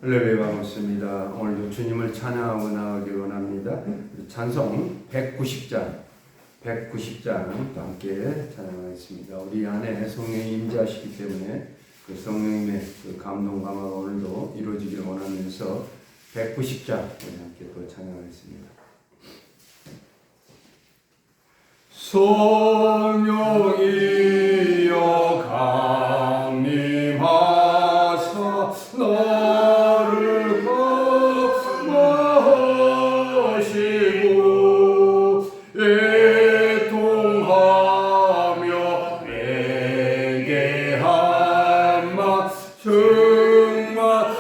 할렐루야 반갑습니다. 오늘도 주님을 찬양하고 나가길 원합니다. 찬송 190장 또 함께 찬양하겠습니다. 우리 안에 성령이 임재하시기 때문에 그 성령님의 그 감동 감화가 오늘도 이루어지길 원하면서 190장 우리 함께 또 찬양하겠습니다. 성령이여 강림하사 나를 감화하시고 애통하며 내게 한 말 충만하게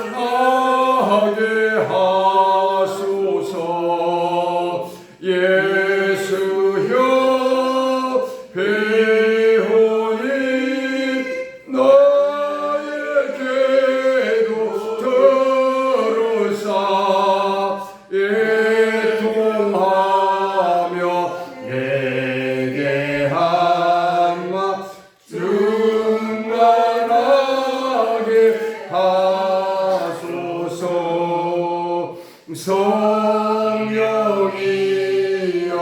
하소서. 예수여 배우니 나에게도 들으사 애통하며 내게 한 말 충만하게 하소서. 성령이여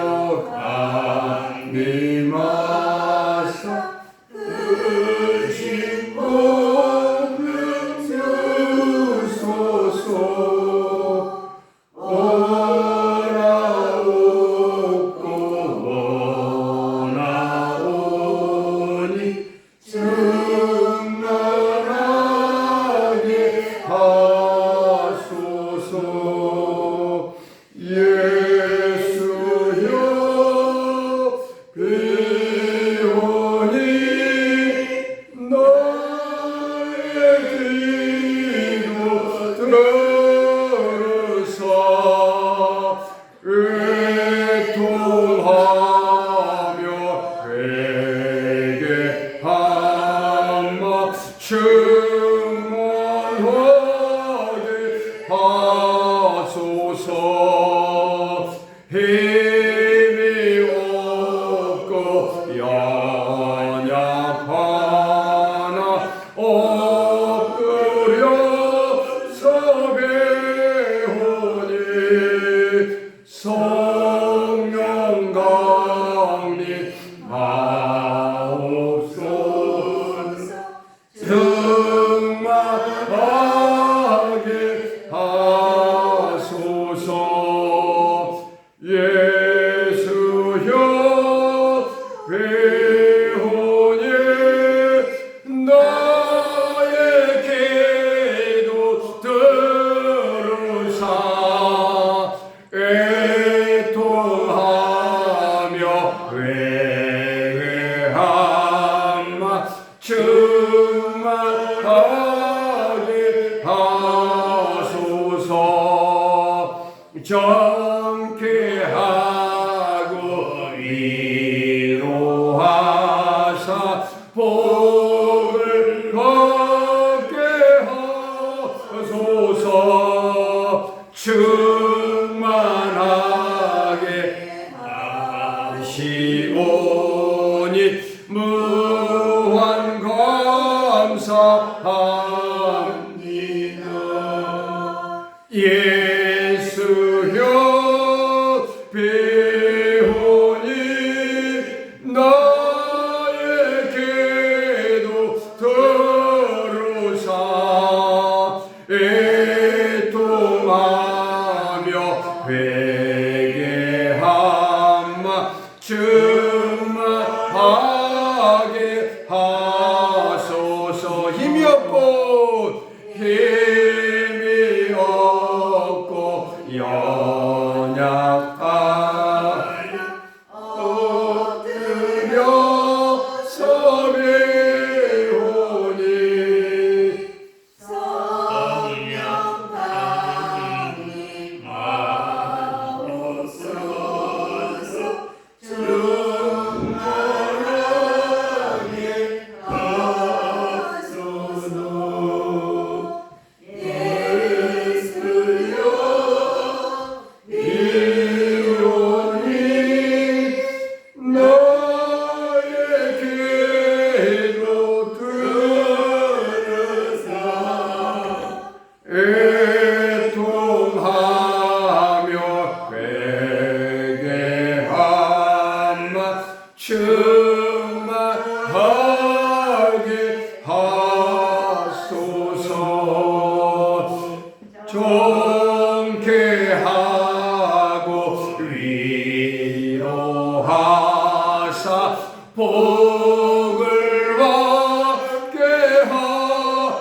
강림하사 의심 없는 주소서. 오나오니 충만하게 하소서. 예수여 배우니 나의 기도 들으사 애통하며 회개한 마 충만하게 하소서. 힘이 없고 연약하나 엎드려서 배우니 성령 강림하옵소서. 충만하게 하소서. 예수여 배우니 나의 기도 들으사 애통하며 회개한 마 충만하게 하소서. 정케 하고 위로하사 복을 받게 하소서. 충만하게 하시오니 무한 감사합니다. 예수여 배우니 나의 기도 들으사 애통하며 회개한 마 충만하게 하소서. 힘이 없고 힘이 없고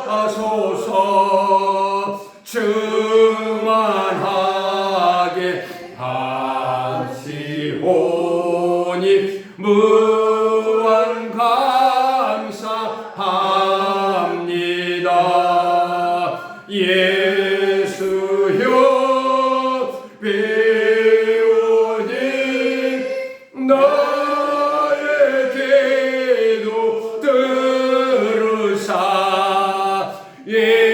하소서. 충만하게 하시오니 무한 감사합니다. 예수여 배우니 나의 기도 들으사 애통하며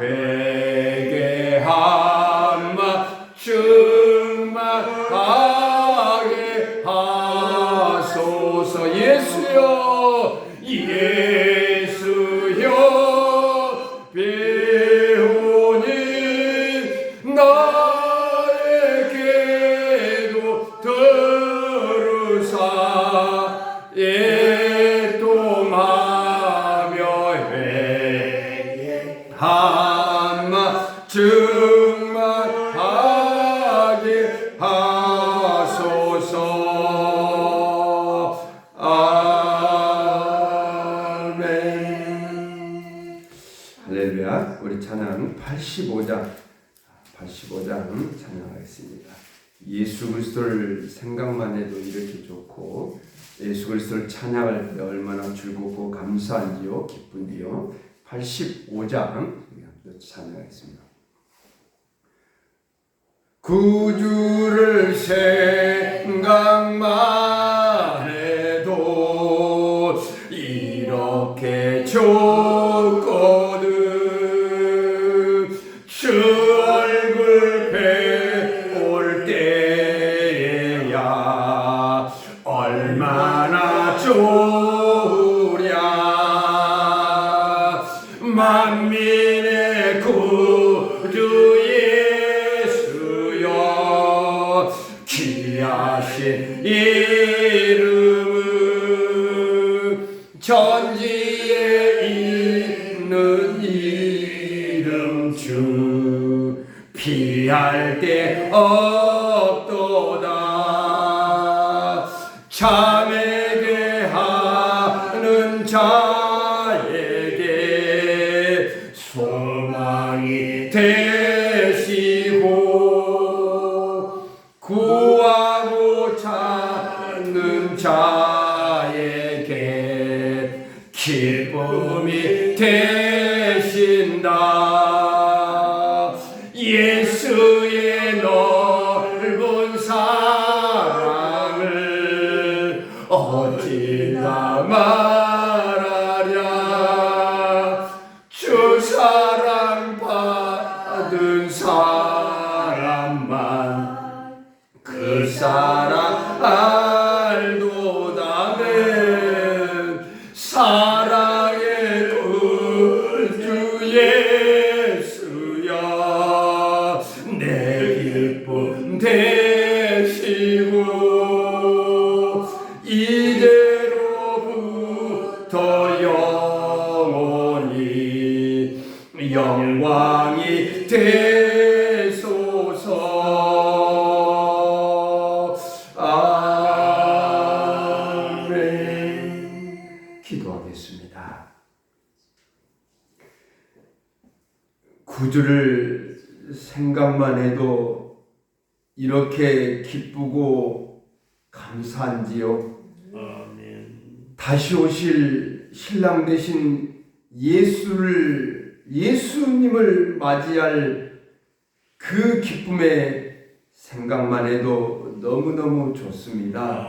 회개하마 충만하게 하소서. 예수여 예수여 배우니 나의 기도 들으사 애통하며 회개하마 충만하게 하소서. 아멘. 할렐루야. 우리 찬양 85장 찬양하겠습니다. 예수 그리스도를 생각만 해도 이렇게 좋고 예수 그리스도를 찬양할 때 얼마나 즐겁고 감사한지요, 기쁜지요. 85장 찬양하겠습니다. 구주를 생각만 해도 이렇게 좋거든. 주 얼굴 뵈올 때야 얼마나 좋으랴. 만민의 구주 예수여 귀하신 이름은 전지에 있는 이름 주 피할 데 없도다. 참에게 하는 자에게 소망이 되시고 구하고 찾는 자에게 기쁨이 되신다. 예수의 넓은 사랑을 어찌나 말하랴. 주 사랑 받은 사람만 그 사랑 알도다는 사랑의 구주 예수여 내 기쁨 되시고 이제로부터 영원히 영광이 되소서. 아멘. 기도하겠습니다. 구주를 생각만 해도 이렇게 기쁘고 감사한지요. 다시 오실 신랑 되신 예수님을 맞이할 그 기쁨의 생각만 해도 너무너무 좋습니다.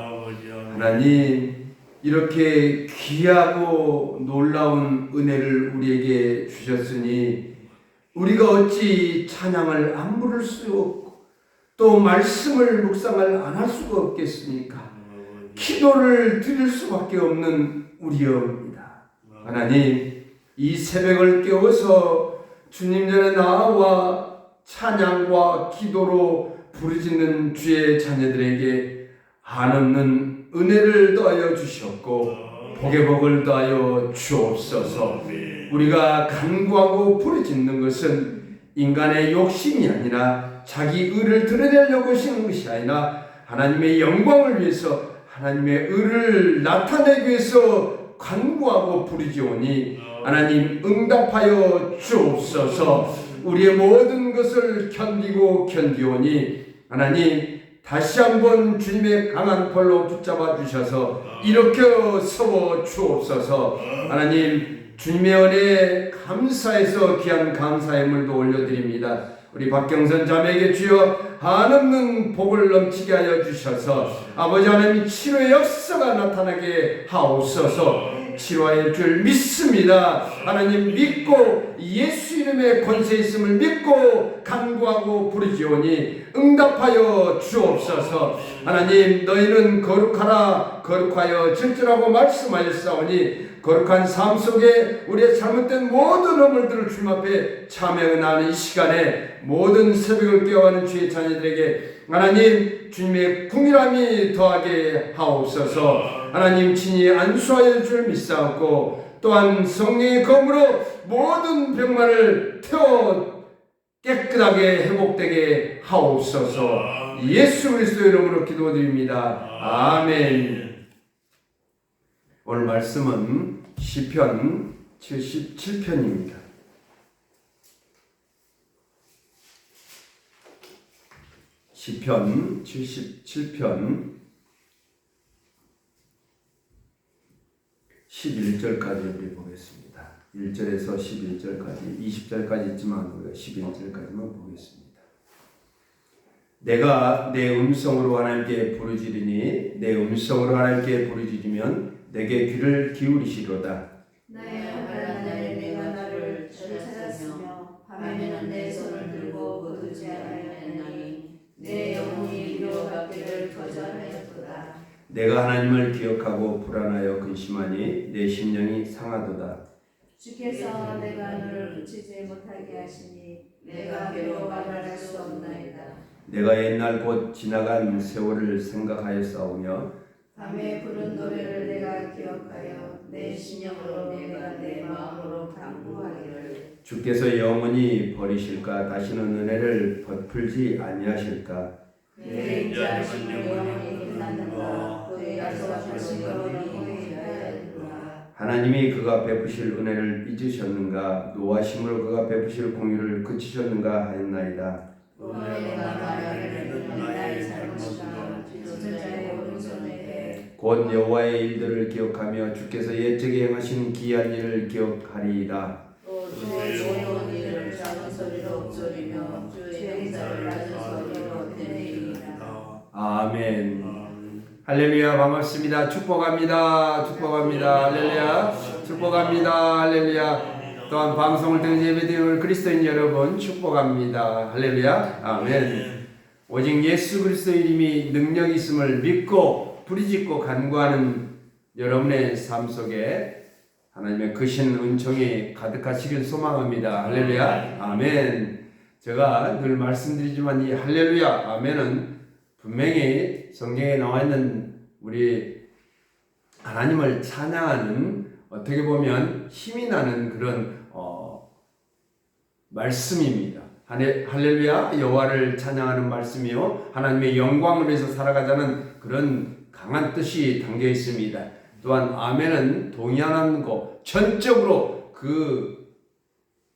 하나님, 이렇게 귀하고 놀라운 은혜를 우리에게 주셨으니 우리가 어찌 찬양을 안 부를 수 없고 또 말씀을 묵상을 안 할 수가 없겠습니까? 기도를 드릴 수밖에 없는 우리여입니다. 하나님, 이 새벽을 깨워서 주님 전에 나와 찬양과 기도로 부르짖는 주의 자녀들에게 한없는 은혜를 더하여 주셨고 복의 복을 더하여 주옵소서. 우리가 간구하고 부르짖는 것은 인간의 욕심이 아니라 자기 의를 드러내려고 하시는 것이 아니라 하나님의 영광을 위해서 하나님의 의를 나타내기 위해서 간구하고 부르짖으니 하나님 응답하여 주옵소서. 우리의 모든 것을 견디오니 하나님 다시 한번 주님의 강한 팔로 붙잡아 주셔서 일으켜 세워 주옵소서. 하나님 주님의 은혜에 감사해서 귀한 감사의 물도 올려드립니다. 우리 박경선 자매에게 주여 한없는 복을 넘치게 하여 주셔서 아버지 하나님 치료의 역사가 나타나게 하옵소서. 치료할 줄 믿습니다. 하나님 믿고 예수 이름의 권세 있음을 믿고 간구하고 부르짖으니 응답하여 주옵소서. 하나님 너희는 거룩하라 거룩하여 질주라고 말씀하였사오니 거룩한 삶 속에 우리의 잘못된 모든 허물들을 주님 앞에 참회 은하는 이 시간에 모든 새벽을 깨어가는 주의 자녀들에게 하나님 주님의 궁일함이 더하게 하옵소서. 하나님 친히 안수하여 줄 믿사옵고 또한 성령의 검으로 모든 병만을 태워 깨끗하게 회복되게 하옵소서. 예수 그리스도의 이름으로 기도드립니다. 아멘. 오늘 말씀은 시편 77편입니다. 시편 77편 11절까지 우리 보겠습니다. 1절에서 11절까지 20절까지 있지만 우리가 11절까지만 보겠습니다. 내가 내 음성으로 하나님께 부르짖으니 내 음성으로 하나님께 부르짖으면 내게 귀를 기울이시로다. 나의 하나님 내가 나를 찾았으며 밤에는 내 손을 들고 거두지 아니하였나니 내 영혼이 위로받기를 거절하였도다. 내가 하나님을 기억하고 불안하여 근심하니 내 심령이 상하도다. 주께서 내가 너를 그치지 못하게 하시니 내가 괴로워 말할 수 없나이다. 내가 옛날 곧 지나간 세월을 생각하였사오며 밤에 부른 노래를 내가 기억하여 내 심령으로 내가 내 마음으로 간구하기를 주께서 영원히 버리실까 다시는 은혜를 베풀지 아니하실까. 내 인자하신 영원히 끝났는가 그의 약속하신 영원히 하였노라. 하나님이 그가 베푸실 은혜를 잊으셨는가 노하심으로 그가 베푸실 공의를 그치셨는가 하였나이다. 오늘 내가 말하기를 나의 잘못이나 지도자의 오른손에 곧 여호와의 일들을 기억하며 주께서 옛적에 행하신 기이한 일을 기억하리이다. 또 주의 좋은 일을 작은 소리로 읊조리며 주의 행사를 낮은 소리로 되뇌이리이다. 아멘. 할렐루야. 반갑습니다. 축복합니다. 축복합니다. 할렐루야. 축복합니다. 할렐루야. 또한 방송을 통해 예배드리는 그리스도인 여러분 축복합니다. 할렐루야. 아멘. 오직 예수 그리스도의 이름이 능력이 있음을 믿고 부르짖고 간구하는 여러분의 삶 속에 하나님의 크신 은총이 가득하시길 소망합니다. 할렐루야. 아멘. 제가 늘 말씀드리지만 이 할렐루야 아멘은 분명히 성경에 나와 있는 우리 하나님을 찬양하는 어떻게 보면 힘이 나는 그런 말씀입니다. 할렐루야 여호와를 찬양하는 말씀이요 하나님의 영광을 위해서 살아가자는 그런 강한 뜻이 담겨 있습니다. 또한 아멘은 동의하는 것 전적으로 그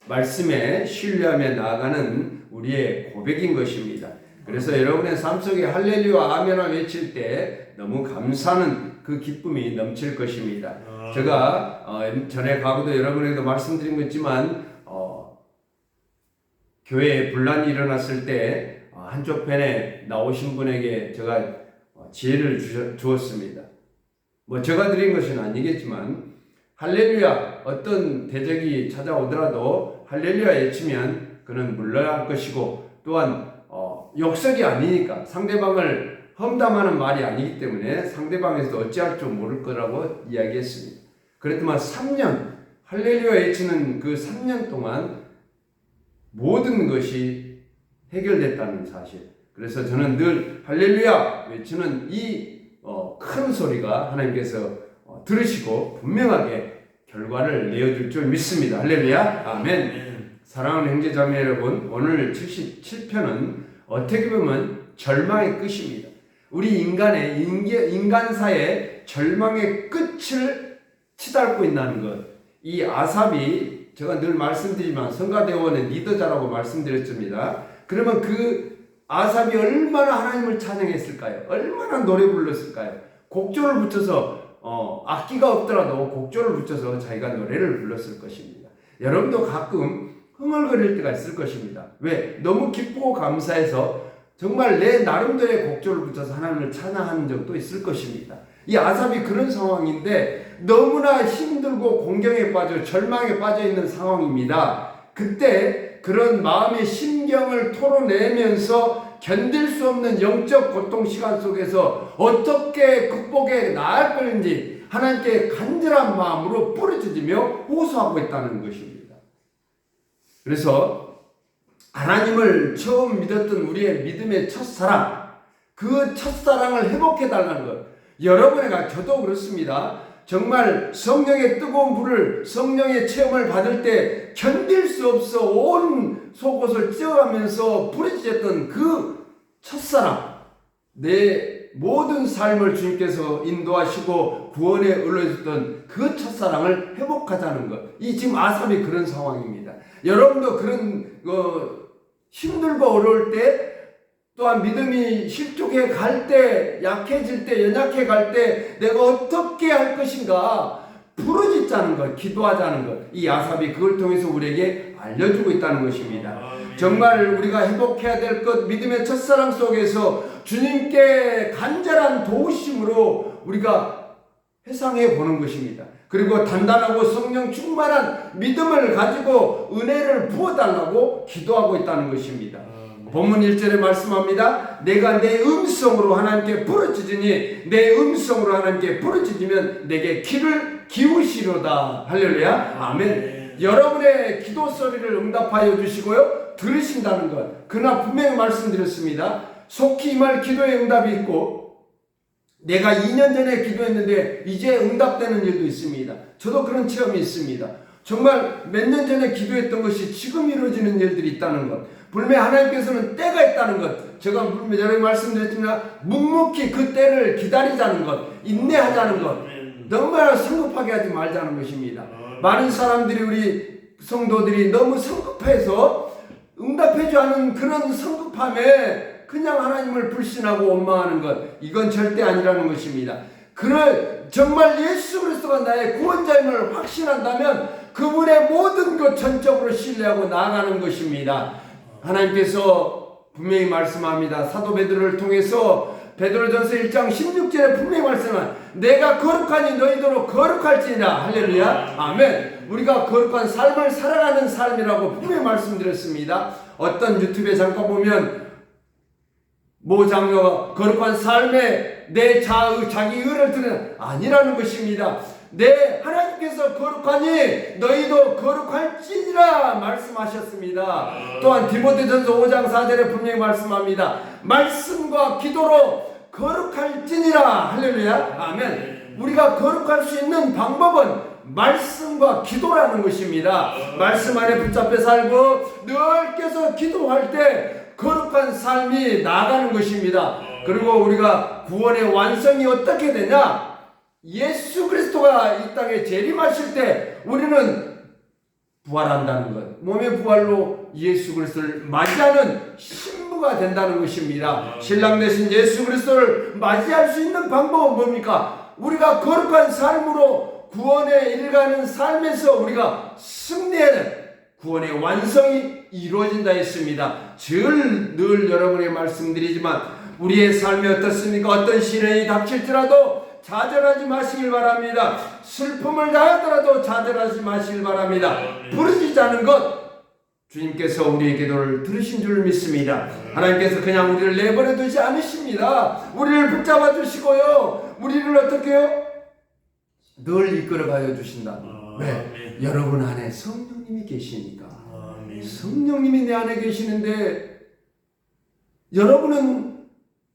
말씀에 신뢰하며 나아가는 우리의 고백인 것입니다. 그래서 여러분의 삶 속에 할렐루야 아멘을 외칠 때 너무 감사하는 그 기쁨이 넘칠 것입니다. 제가 전에 과거도 여러분에게도 말씀드린 것 있지만 교회에 분란이 일어났을 때 한쪽편에 나오신 분에게 제가 지혜를 주었습니다. 뭐 제가 드린 것은 아니겠지만 할렐루야 어떤 대적이 찾아오더라도 할렐루야 외치면 그는 물러날 것이고 또한 역설이 아니니까 상대방을 험담하는 말이 아니기 때문에 상대방에서 어찌할 줄 모를 거라고 이야기했습니다. 그랬더만 3년 할렐루야 외치는 그 3년 동안 모든 것이 해결됐다는 사실. 그래서 저는 늘 할렐루야 외치는 이 큰 소리가 하나님께서 들으시고 분명하게 결과를 내어줄 줄 믿습니다. 할렐루야. 아멘. 사랑하는 형제자매 여러분, 오늘 77편은 어떻게 보면 절망의 끝입니다. 우리 인간사의 절망의 끝을 치닫고 있다는 것. 이 아삽이 제가 늘 말씀드리지만 성가대원의 리더자라고 말씀드렸습니다. 그러면 그 아삽이 얼마나 하나님을 찬양했을까요? 얼마나 노래 불렀을까요? 곡조를 붙여서 악기가 없더라도 곡조를 붙여서 자기가 노래를 불렀을 것입니다. 여러분도 가끔 흥얼거릴 때가 있을 것입니다. 왜? 너무 기쁘고 감사해서 정말 내 나름대로의 곡조를 붙여서 하나님을 찬양하는 적도 있을 것입니다. 이 아삽이 그런 상황인데 너무나 힘들고 공경에 빠져 절망에 빠져 있는 상황입니다. 그때 그런 마음의 심경을 토로내면서 견딜 수 없는 영적 고통 시간 속에서 어떻게 극복해 나갈 것인지 하나님께 간절한 마음으로 부르짖으며 호소하고 있다는 것입니다. 그래서 하나님을 처음 믿었던 우리의 믿음의 첫사랑, 그 첫사랑을 회복해달라는 것. 여러분과 저도 그렇습니다. 정말 성령의 뜨거운 불을, 성령의 체험을 받을 때 견딜 수 없어 온 속옷을 찢어가면서 부르짖었던 그 첫사랑, 내 모든 삶을 주님께서 인도하시고 구원에 올려주셨던 그 첫사랑을 회복하자는 것. 이 지금 아삽이 그런 상황입니다. 여러분도 그런 힘들고 어려울 때, 또한 믿음이 실족해 갈 때, 약해질 때, 연약해 갈 때 내가 어떻게 할 것인가 부르짖자는 것, 기도하자는 것. 이 아삽이 그걸 통해서 우리에게 알려주고 있다는 것입니다. 정말 우리가 회복해야 될 것, 믿음의 첫사랑 속에서 주님께 간절한 도우심으로 우리가 회상해 보는 것입니다. 그리고 단단하고 성령 충만한 믿음을 가지고 은혜를 부어달라고 기도하고 있다는 것입니다. 본문 1절에 말씀합니다. 내가 내 음성으로 하나님께 부르짖으니 내 음성으로 하나님께 부르짖으면 내게 귀를 기우시로다. 할렐루야. 아멘. 여러분의 기도 소리를 응답하여 주시고요, 들으신다는 것. 그러나 분명히 말씀드렸습니다. 속히 임할 기도의 응답이 있고, 내가 2년 전에 기도했는데 이제 응답되는 일도 있습니다. 저도 그런 체험이 있습니다. 정말 몇 년 전에 기도했던 것이 지금 이루어지는 일들이 있다는 것. 분명히 하나님께서는 때가 있다는 것. 제가 여러 말씀드렸지만 묵묵히 그 때를 기다리자는 것, 인내하자는 것, 너무나 성급하게 하지 말자는 것입니다. 많은 사람들이, 우리 성도들이 너무 성급해서 응답하지 않은 그런 성급함에 그냥 하나님을 불신하고 원망하는 것, 이건 절대 아니라는 것입니다. 정말 예수 그리스도가 나의 구원자임을 확신한다면 그분의 모든 것 전적으로 신뢰하고 나아가는 것입니다. 하나님께서 분명히 말씀합니다. 사도 베드로를 통해서 베드로전서 1장 16절에 분명히 말씀한, 내가 거룩하니 너희도 거룩할지니라. 할렐루야. 아멘. 우리가 거룩한 삶을 살아가는 삶이라고 분명히 말씀드렸습니다. 어떤 유튜브에 잠깐 보면 모 장로가 거룩한 삶에 내 자기 의를 드는 아니라는 것입니다. 하나님께서 거룩하니 너희도 거룩할지니라 말씀하셨습니다. 또한 디모데전서 5장 4절에 분명히 말씀합니다. 말씀과 기도로 거룩할지니라. 할렐루야. 아멘. 우리가 거룩할 수 있는 방법은 말씀과 기도라는 것입니다. 말씀 안에 붙잡혀 살고 늘 계속 기도할 때 거룩한 삶이 나아가는 것입니다. 그리고 우리가 구원의 완성이 어떻게 되냐? 예수 그리스도가 이 땅에 재림하실 때 우리는 부활한다는 것, 몸의 부활로 예수 그리스도를 맞이하는 신부가 된다는 것입니다. 신랑 되신 예수 그리스도를 맞이할 수 있는 방법은 뭡니까? 우리가 거룩한 삶으로 구원에 이르가는 삶에서 우리가 승리하는 구원의 완성이 이루어진다 했습니다. 늘 여러분에게 말씀드리지만 우리의 삶이 어떻습니까? 어떤 시련이 닥칠지라도 좌절하지 마시길 바랍니다. 슬픔을 당하더라도 좌절하지 마시길 바랍니다. 부르짖자는 것, 주님께서 우리의 기도를 들으신 줄 믿습니다. 하나님께서 그냥 우리를 내버려 두지 않으십니다. 우리를 붙잡아 주시고요, 우리를 어떻게 해요? 늘 이끌어 가여 주신다. 왜? 여러분 안에 성령님이 계시니까. 성령님이 내 안에 계시는데 여러분은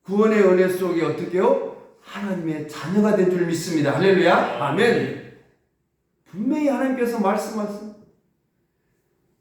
구원의 은혜 속에 어떻게 해요? 하나님의 자녀가 된 줄 믿습니다. 할렐루야. 아멘. 분명히 하나님께서 말씀하신,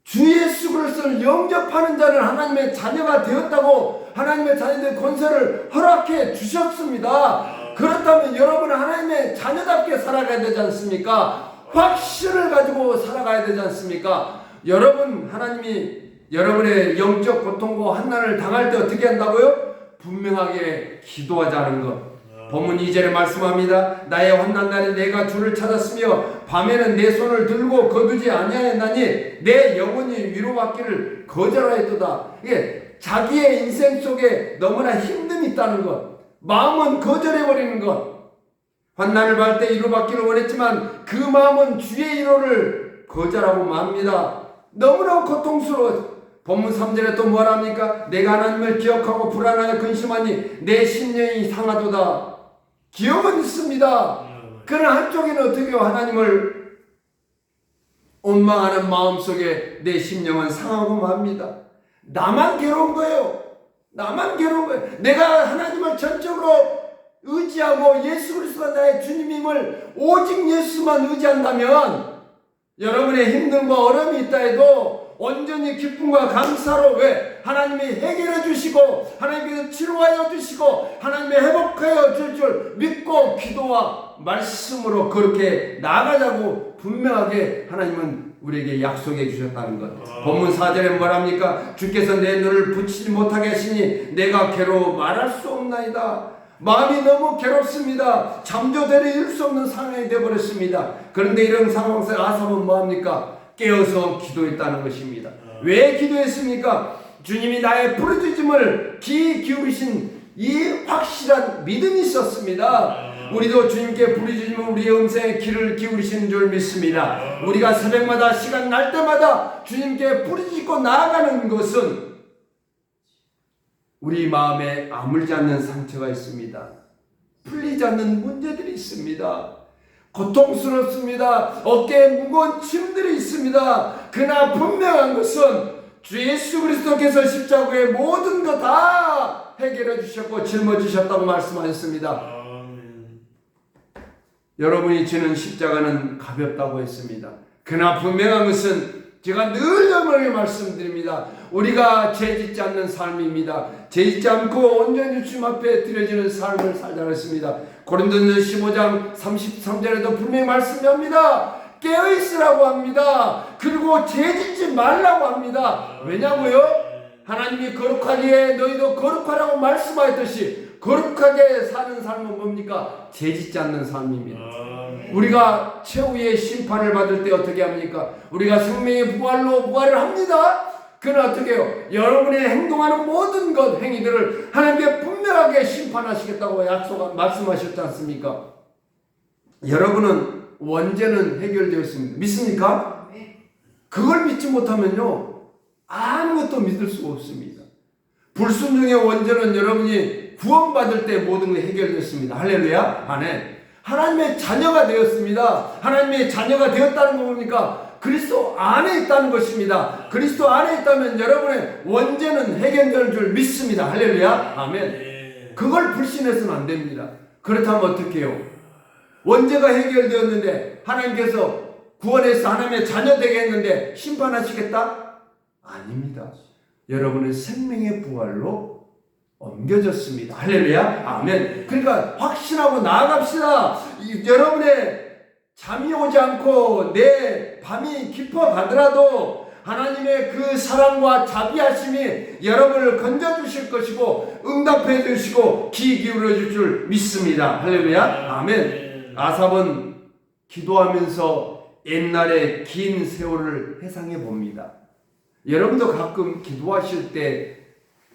주 예수 그리스도를 영접하는 자는 하나님의 자녀가 되었다고 하나님의 자녀들 권세를 허락해 주셨습니다. 그렇다면 여러분은 하나님의 자녀답게 살아가야 되지 않습니까? 확신을 가지고 살아가야 되지 않습니까? 여러분, 하나님이 여러분의 영적 고통과 환난을 당할 때 어떻게 한다고요? 분명하게 기도하자는 것. 본문 2절에 말씀합니다. 나의 환난 날에 내가 주를 찾았으며 밤에는 내 손을 들고 거두지 아니하였나니 내 영혼이 위로받기를 거절하였도다. 이게 자기의 인생 속에 너무나 힘듦이 있다는 것, 마음은 거절해버리는 것, 환난을 받을 때 위로받기를 원했지만 그 마음은 주의 위로를 거절하고 맙니다. 너무나 고통스러워. 본문 3절에 또 뭐라 합니까? 내가 하나님을 기억하고 불안하여 근심하니 내 심령이 상하도다. 기억은 있습니다. 그러나 한쪽에는 어떻게 해요? 하나님을 원망하는 마음속에 내 심령은 상하고 맙니다. 나만 괴로운 거예요. 나만 괴로운 거예요. 내가 하나님을 전적으로 의지하고 예수 그리스도가 나의 주님임을 오직 예수만 의지한다면 여러분의 힘듦과 어려움이 있다 해도 온전히 기쁨과 감사로 왜 하나님이 해결해 주시고 하나님께서 치료하여 주시고 하나님이 회복하여 줄 줄 믿고 기도와 말씀으로 그렇게 나아가자고 분명하게 하나님은 우리에게 약속해 주셨다는 것. 본문 4절에 뭐랍니까? 주께서 내 눈을 붙이지 못하게 하시니 내가 괴로워 말할 수 없나이다. 마음이 너무 괴롭습니다. 잠조대를 이룰 수 없는 상황이 되어버렸습니다. 그런데 이런 상황에서 아삽은 뭐합니까? 깨어서 기도했다는 것입니다. 왜 기도했습니까? 주님이 나의 부르짖음을 귀 기울이신 이 확실한 믿음이 있었습니다. 우리도 주님께 부르짖으면 우리의 음성에 귀를 기울이시는 줄 믿습니다. 우리가 새벽마다 시간 날 때마다 주님께 부르짖고 나아가는 것은 우리 마음에 아물지 않는 상처가 있습니다. 풀리지 않는 문제들이 있습니다. 고통스럽습니다. 어깨에 무거운 짐들이 있습니다. 그러나 분명한 것은 주 예수 그리스도께서 십자가의 모든 것 다 해결해 주셨고 짊어지셨다고 말씀하셨습니다. 여러분이 지는 십자가는 가볍다고 했습니다. 그러나 분명한 것은 제가 늘 여러분에게 말씀드립니다. 우리가 죄짓지 않는 삶입니다. 죄짓지 않고 온전히 주님 앞에 드려지는 삶을 살자고 했습니다. 고린도전서 15장 33절에도 분명히 말씀합니다. 깨어있으라고 합니다. 그리고 죄짓지 말라고 합니다. 왜냐고요? 하나님이 거룩하기에 너희도 거룩하라고 말씀하였듯이 거룩하게 사는 삶은 뭡니까? 죄짓지 않는 삶입니다. 우리가 최후의 심판을 받을 때 어떻게 합니까? 우리가 생명의 부활로 부활을 합니다. 그는 어떻게 해요? 여러분의 행동하는 모든 것, 행위들을 하나님께 분명하게 심판하시겠다고 말씀하셨지 않습니까? 여러분은 원죄는 해결되었습니다. 믿습니까? 그걸 믿지 못하면요 아무것도 믿을 수가 없습니다. 불순종의 원죄는 여러분이 구원받을 때 모든 게 해결됐습니다. 할렐루야. 아멘. 하나님의 자녀가 되었습니다. 하나님의 자녀가 되었다는 거 뭡니까? 그리스도 안에 있다는 것입니다. 그리스도 안에 있다면 여러분의 원죄는 해결될 줄 믿습니다. 할렐루야. 아멘. 그걸 불신해서는 안 됩니다. 그렇다면 어떻게 해요? 원죄가 해결되었는데 하나님께서 구원해서 하나님의 자녀 되게 했는데 심판하시겠다? 아닙니다. 여러분의 생명의 부활로 옮겨졌습니다. 할렐루야. 아멘. 그러니까 확신하고 나아갑시다. 여러분의 잠이 오지 않고 내 밤이 깊어가더라도 하나님의 그 사랑과 자비하심이 여러분을 건져주실 것이고 응답해 주시고 귀 기울여 줄 줄 믿습니다. 할렐루야. 아멘. 아삽은 기도하면서 옛날의 긴 세월을 회상해 봅니다. 여러분도 가끔 기도하실 때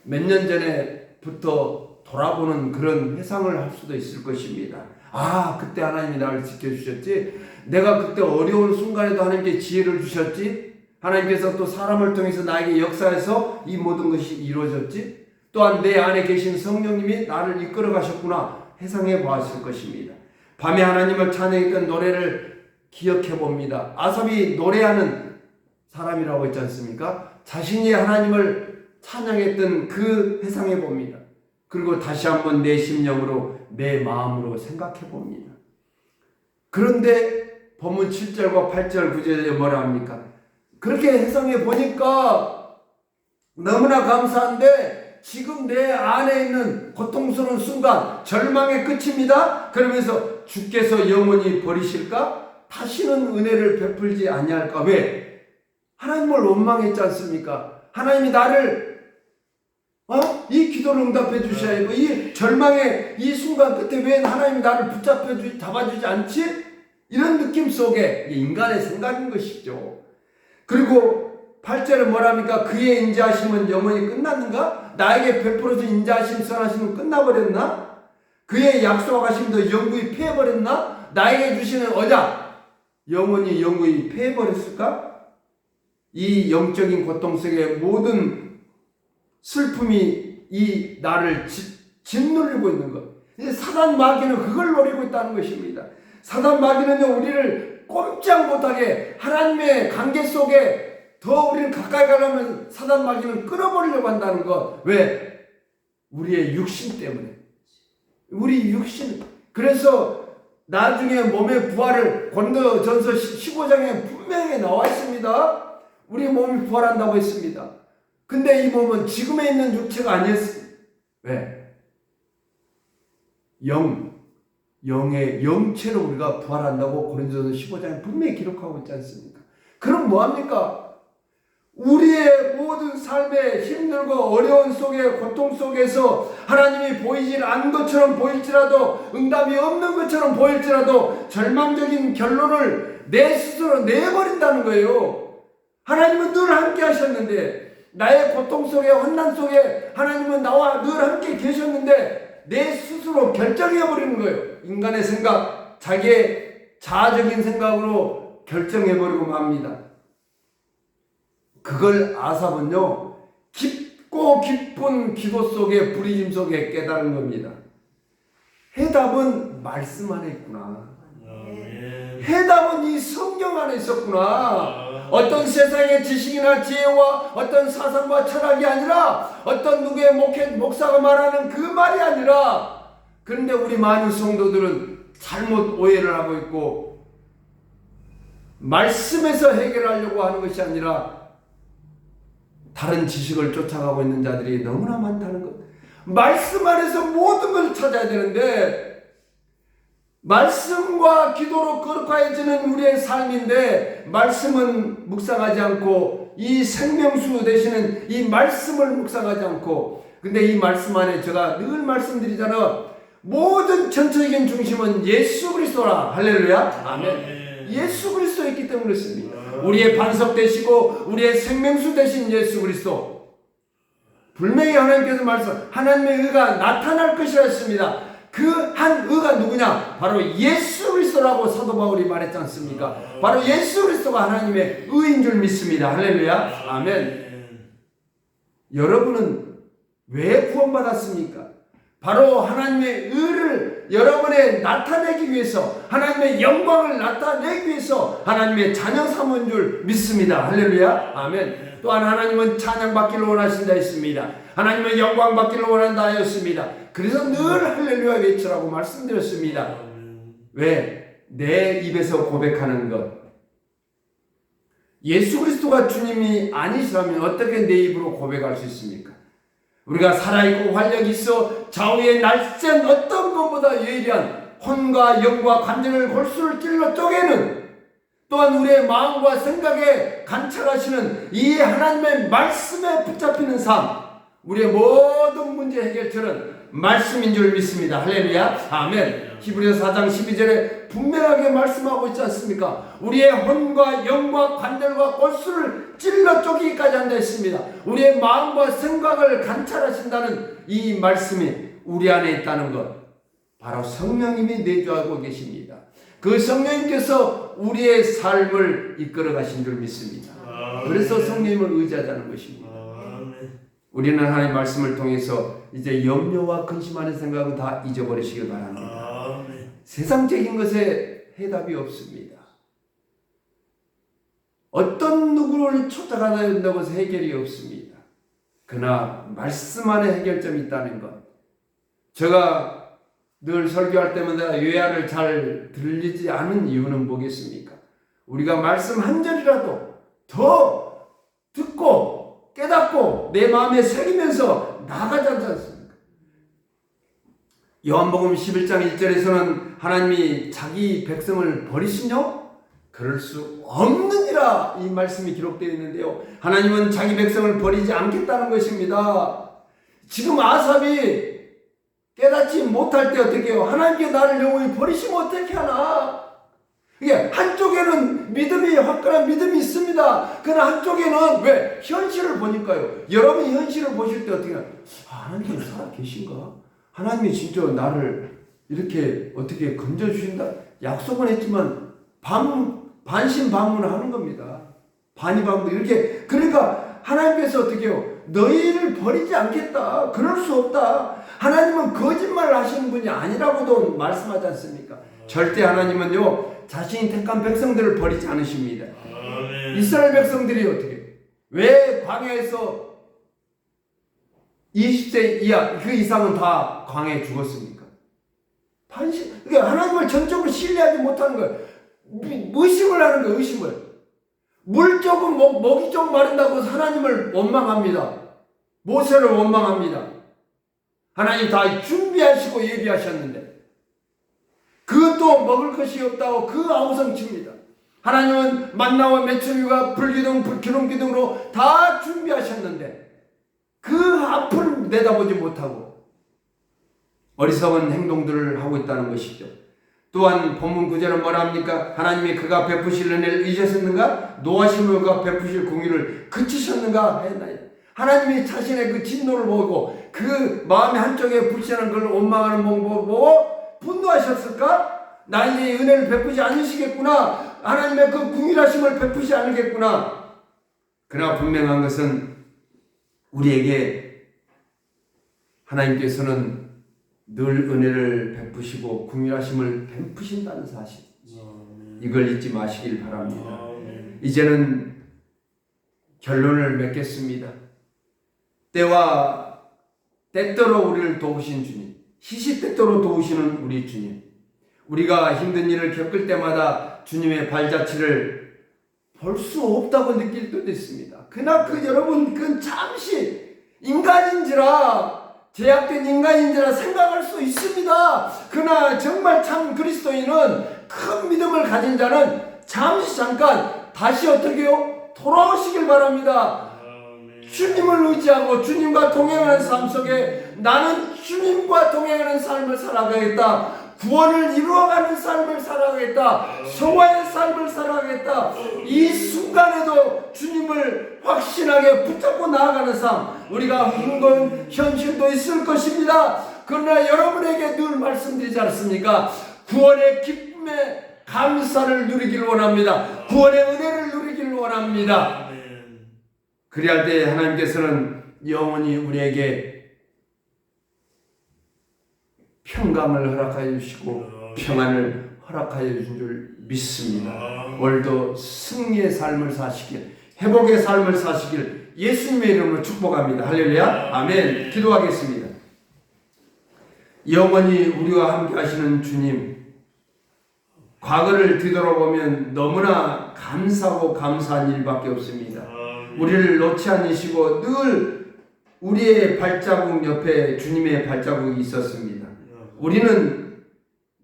몇 년 전에부터 돌아보는 그런 회상을 할 수도 있을 것입니다. 아, 그때 하나님이 나를 지켜주셨지. 내가 그때 어려운 순간에도 하나님께 지혜를 주셨지. 하나님께서 또 사람을 통해서 나에게 역사해서 이 모든 것이 이루어졌지. 또한 내 안에 계신 성령님이 나를 이끌어 가셨구나 회상해 보았을 것입니다. 밤에 하나님을 찬양했던 노래를 기억해 봅니다. 아삽이 노래하는 사람이라고 했지 않습니까? 자신이 하나님을 찬양했던 그 회상해 봅니다. 그리고 다시 한번 내 심령으로 내 마음으로 생각해 봅니다. 그런데 본문 7절과 8절 9절에 뭐라 합니까? 그렇게 해석해 보니까 너무나 감사한데 지금 내 안에 있는 고통스러운 순간 절망의 끝입니다. 그러면서 주께서 영원히 버리실까? 다시는 은혜를 베풀지 아니할까? 왜? 하나님을 원망했지 않습니까? 하나님이 나를 이 기도를 응답해 주셔야 하고 이 절망의 이 순간 끝에 왜 하나님이 나를 잡아주지 않지? 이런 느낌 속에 인간의 생각인 것이죠. 그리고 8절에 뭐랍니까? 그의 인자하심은 영원히 끝났는가? 나에게 베풀어준 인자하심 선하심은 끝나버렸나? 그의 약속하심도 영구히 패해버렸나? 나에게 주시는 언약 영원히 패해버렸을까? 이 영적인 고통 속에 모든 슬픔이 이 나를 짓누르고 있는 것. 사단 마귀는 그걸 노리고 있다는 것입니다. 사단 마귀는요, 우리를 꼼짝 못하게 하나님의 관계 속에 더 우리를 가까이 가려면 사단 마귀는 끌어버리려고 한다는 것. 왜? 우리의 육신 때문에. 우리 육신. 그래서 나중에 몸의 부활을 고린도전서 15장에 분명히 나와 있습니다. 우리 몸이 부활한다고 했습니다. 근데 이 몸은 지금에 있는 육체가 아니었습니다. 왜? 영의 영체로 우리가 부활한다고 고린도전서 15장에 분명히 기록하고 있지 않습니까? 그럼 뭐합니까? 우리의 모든 삶의 힘들고 어려운 속에 고통 속에서 하나님이 보이질 않은 것처럼 보일지라도 응답이 없는 것처럼 보일지라도 절망적인 결론을 내 스스로 내버린다는 거예요. 하나님은 늘 함께 하셨는데 나의 고통 속에 환난 속에 하나님은 나와 늘 함께 계셨는데 내 스스로 결정해버리는 거예요. 인간의 생각, 자기의 자아적인 생각으로 결정해버리고 맙니다. 그걸 아삽은요, 깊고 깊은 기도 속에 부르짖음 속에 깨달은 겁니다. 해답은 말씀 안에 있구나. 해답은 이 성경 안에 있었구나. 어떤 세상의 지식이나 지혜와 어떤 사상과 철학이 아니라 어떤 누구의 목사가 말하는 그 말이 아니라, 그런데 우리 많은 성도들은 잘못 오해를 하고 있고 말씀에서 해결하려고 하는 것이 아니라 다른 지식을 쫓아가고 있는 자들이 너무나 많다는 것. 말씀 안에서 모든 것을 찾아야 되는데 말씀과 기도로 거룩해지는 우리의 삶인데 말씀은 묵상하지 않고 이 생명수 되시는 이 말씀을 묵상하지 않고, 근데 이 말씀 안에 제가 늘 말씀드리잖아, 모든 전체적인 중심은 예수 그리스도라. 할렐루야. 아멘. 예수 그리스도에 있기 때문에 그렇습니다. 우리의 반석 되시고 우리의 생명수 되신 예수 그리스도. 분명히 하나님께서 말씀, 하나님의 의가 나타날 것이라 했습니다. 그 한 의가 누구냐? 바로 예수 그리스도라고 사도 바울이 말했지 않습니까? 바로 예수 그리스도가 하나님의 의인 줄 믿습니다. 할렐루야. 아멘. 여러분은 왜 구원받았습니까? 바로 하나님의 의를 여러분에 나타내기 위해서, 하나님의 영광을 나타내기 위해서 하나님의 자녀 삼은 줄 믿습니다. 할렐루야. 아멘. 또한 하나님은 찬양받기를 원하신다 했습니다. 하나님은 영광 받기를 원한다 하였습니다. 그래서 늘 할렐루야 외치라고 말씀드렸습니다. 왜? 내 입에서 고백하는 것. 예수 그리스도가 주님이 아니시라면 어떻게 내 입으로 고백할 수 있습니까? 우리가 살아있고 활력이 있어 좌우에 날쌘 어떤 것보다 예리한 혼과 영과 관절을 골수를 찔러 쪼개는, 또한 우리의 마음과 생각에 관찰하시는 이 하나님의 말씀에 붙잡히는 삶, 우리의 모든 문제 해결처는 말씀인 줄 믿습니다. 할렐루야. 아멘. 히브리서 4장 12절에 분명하게 말씀하고 있지 않습니까? 우리의 혼과 영과 관절과 골수를 찔러 쪼개기까지 한다 했습니다. 우리의 마음과 생각을 관찰하신다는 이 말씀이 우리 안에 있다는 것, 바로 성령님이 내주하고 계십니다. 그 성령님께서 우리의 삶을 이끌어 가신 줄 믿습니다. 그래서 성령님을 의지하자는 것입니다. 우리는 하나님의 말씀을 통해서 이제 염려와 근심하는 생각은 다 잊어버리시길 바랍니다. 세상적인 것에 해답이 없습니다. 어떤 누구를 쫓아가야 된다고 해서 해결이 없습니다. 그러나 말씀 안에 해결점이 있다는 것. 제가 늘 설교할 때마다 요야를 잘 들리지 않은 이유는 뭐겠습니까? 우리가 말씀 한 절이라도 더 듣고 깨닫고 내 마음에 새기면서 나가지 않습니까? 요한복음 11장 1절에서는 하나님이 자기 백성을 버리시뇨? 그럴 수 없느니라 이 말씀이 기록되어 있는데요. 하나님은 자기 백성을 버리지 않겠다는 것입니다. 지금 아삽이 깨닫지 못할 때 어떻게 해요? 하나님께 나를 영원히 버리시면 어떻게 하나? 이게 한쪽에는 믿음이 화끈한 믿음이 있습니다. 그러나 한쪽에는 왜? 현실을 보니까요. 여러분이 현실을 보실 때 어떻게 해요? 하나님께서 살아 계신가? 하나님이 진짜 나를 이렇게 어떻게 건져주신다? 약속은 했지만 반신반문하는 겁니다. 반이반문 이렇게. 그러니까 하나님께서 어떻게 해요? 너희를 버리지 않겠다. 그럴 수 없다. 하나님은 거짓말을 하시는 분이 아니라고도 말씀하지 않습니까? 절대 하나님은요 자신이 택한 백성들을 버리지 않으십니다. 이스라엘 백성들이 어떻게 왜 광야에서 20세 이하 그 이상은 다 광야에 죽었습니까? 그러니까 하나님을 전적으로 신뢰하지 못하는 거예요. 의심을 하는 거예요. 의심을. 물 조금 먹이 좀 마른다고 하나님을 원망합니다. 모세를 원망합니다. 하나님 다 준비하시고 예비하셨는데 그것도 먹을 것이 없다고 그 아우성칩니다. 하나님은 만나와 메추리와 불기둥 기둥으로 다 준비하셨는데 그 앞을 내다보지 못하고 어리석은 행동들을 하고 있다는 것이죠. 또한 본문 9절은 뭐라 합니까? 하나님이 그가 베푸실 은혜를 잊으셨는가? 노하심으로 그가 베푸실 공의를 그치셨는가? 했나요? 하나님이 자신의 그 진노를 보고 그 마음의 한쪽에 불신하는 걸 원망하는 모습을 보고 분노하셨을까? 나에게 은혜를 베푸지 않으시겠구나. 하나님의 그 궁일하심을 베푸지 않겠구나. 그러나 분명한 것은 우리에게 하나님께서는 늘 은혜를 베푸시고 궁일하심을 베푸신다는 사실, 이걸 잊지 마시길 바랍니다. 이제는 결론을 맺겠습니다. 때와 때때로 우리를 도우신 주님, 시시때때로 도우시는 우리 주님, 우리가 힘든 일을 겪을 때마다 주님의 발자취를 볼 수 없다고 느낄 때도 있습니다. 그러나 여러분 그건 잠시 인간인지라 제약된 인간인지라 생각할 수 있습니다. 그러나 정말 참 그리스도인은 큰 믿음을 가진 자는 잠깐 다시 어떻게 해요? 돌아오시길 바랍니다. 주님을 의지하고 주님과 동행하는 삶 속에 나는 주님과 동행하는 삶을 살아가겠다. 구원을 이루어가는 삶을 살아가겠다. 성화의 삶을 살아가겠다. 이 순간에도 주님을 확신하게 붙잡고 나아가는 삶, 우리가 힘든 현실도 있을 것입니다. 그러나 여러분에게 늘 말씀드리지 않습니까? 구원의 기쁨의 감사를 누리기를 원합니다. 구원의 은혜를 누리기를 원합니다. 그리할 때 하나님께서는 영원히 우리에게 평강을 허락하여 주시고 평안을 허락하여 주신 줄 믿습니다. 오늘도 승리의 삶을 사시길, 회복의 삶을 사시길 예수님의 이름으로 축복합니다. 할렐루야. 아멘. 기도하겠습니다. 영원히 우리와 함께 하시는 주님, 과거를 뒤돌아보면 너무나 감사하고 감사한 일밖에 없습니다. 우리를 놓지 않으시고 늘 우리의 발자국 옆에 주님의 발자국이 있었습니다. 우리는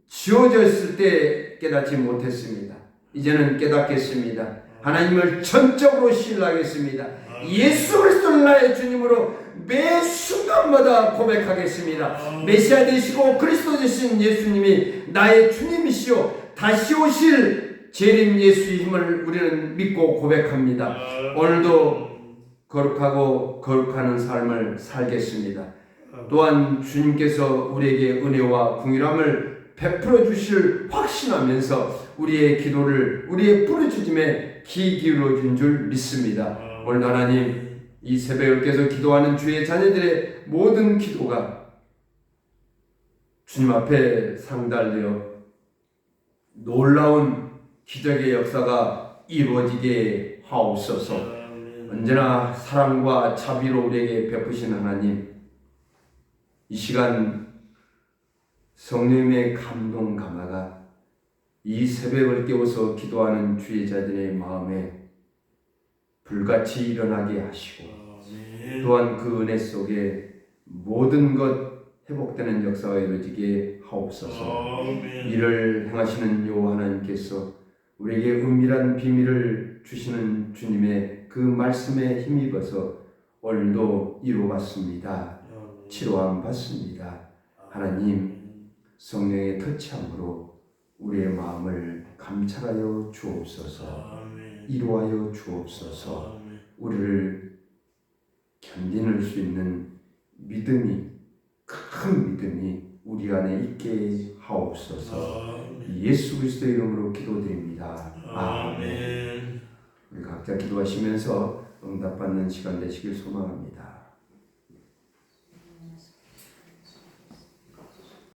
지워져 있을 때 깨닫지 못했습니다. 이제는 깨닫겠습니다. 하나님을 전적으로 신뢰하겠습니다. 예수 그리스도를 나의 주님으로 매 순간마다 고백하겠습니다. 메시아 되시고 그리스도 되신 예수님이 나의 주님이시요 다시 오실 재림 예수의 힘을 우리는 믿고 고백합니다. 오늘도 거룩하고 거룩하는 삶을 살겠습니다. 또한 주님께서 우리에게 은혜와 궁일함을 베풀어 주실 확신하면서 우리의 기도를 우리의 부르짖음에 귀 기울여 준 줄 믿습니다. 오늘 하나님 이 새벽을 깨서 기도하는 주의 자녀들의 모든 기도가 주님 앞에 상달되어 놀라운 기적의 역사가 이루어지게 하옵소서. 언제나 사랑과 자비로 우리에게 베푸신 하나님, 이 시간 성령님의 감동 감화가 이 새벽을 깨워서 기도하는 주의 자들의 마음에 불같이 일어나게 하시고 아멘. 또한 그 은혜 속에 모든 것 회복되는 역사가 이루어지게 하옵소서. 아멘. 이를 행하시는 여호와 하나님께서 우리에게 은밀한 비밀을 주시는 주님의 그 말씀에 힘입어서 오늘도 이루어봤습니다. 치료함 받습니다. 하나님, 성령의 터치함으로 우리의 마음을 감찰하여 주옵소서. 아멘. 이루하여 주옵소서. 아멘. 우리를 견디는 수 있는 믿음이, 큰 믿음이 우리 안에 있게 하옵소서. 아멘. 예수 그리스도의 이름으로 기도드립니다. 아멘. 아멘. 우리 각자 기도하시면서 응답받는 시간 되시길 소망합니다.